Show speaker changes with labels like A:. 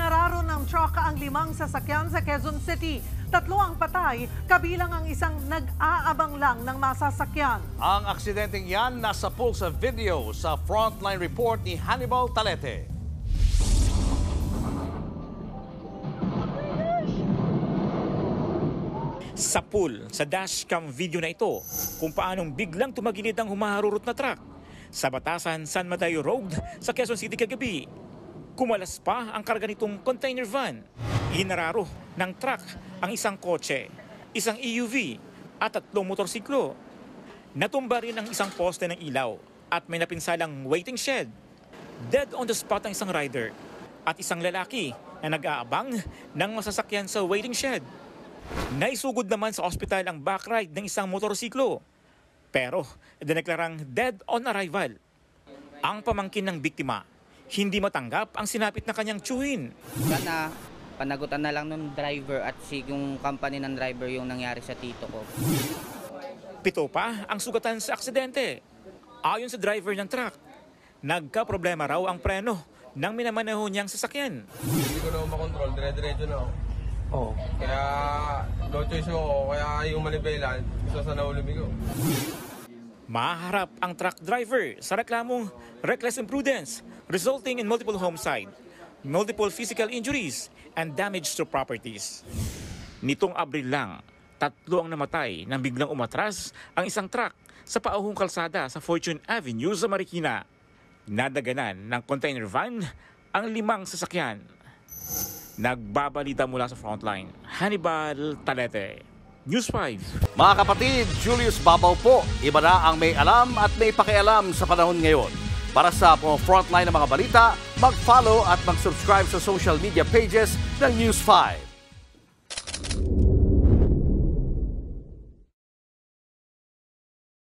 A: Hinararo ng truck ang 5 sasakyan sa Quezon City. 3 ang patay, kabilang ang isang nag-aabang lang ng masasakyan.
B: Ang aksidenteng yan nasa pool sa video sa Frontline Report ni Hannibal Talete.
C: Sa pool, sa dashcam video na ito, kung paanong biglang tumagilid ang humaharurot na truck sa Batasan, San Mateo Road sa Quezon City kagabi. Kumalas pa ang karga nitong container van. Hinararo ng truck ang isang kotse, isang EUV at 3 motorsiklo. Natumba rin ang isang poste ng ilaw at may napinsalang waiting shed. Dead on the spot ang isang rider at isang lalaki na nag-aabang ng masasakyan sa waiting shed. Naisugod naman sa ospital ang backride ng isang motorsiklo. Pero dineklarang dead on arrival. Ang pamangkin ng biktima, hindi matanggap ang sinapit na kanyang tiyuhin.
D: Sana panagutan na lang ng driver at yung company ng driver yung nangyari sa tito ko.
C: 7 pa ang sugatan sa aksidente. Ayon sa driver ng truck, nagka-problema raw ang preno nang minamaneho niyang sasakyan.
E: Hindi ko na makontrol, dire-diretso na ako.
C: Oh.
E: Kaya no choice ako, kaya yung manibela, isa sa naulumi ko.
C: Maharap ang truck driver sa reklamong reckless imprudence resulting in multiple homicide, multiple physical injuries, and damage to properties. Nitong Abril lang, 3 ang namatay nang biglang umatras ang isang truck sa pauhong kalsada sa Fortune Avenue sa Marikina. Nadaganan ng container van ang 5 sasakyan. Nagbabalita mula sa Frontline, Hannibal Talete, News 5.
B: Mga kapatid, Julius Babaw po. Iba na ang may alam at may pakialam sa panahon ngayon. Para sa Frontline ng mga balita, mag-follow at mag-subscribe sa social media pages ng News 5.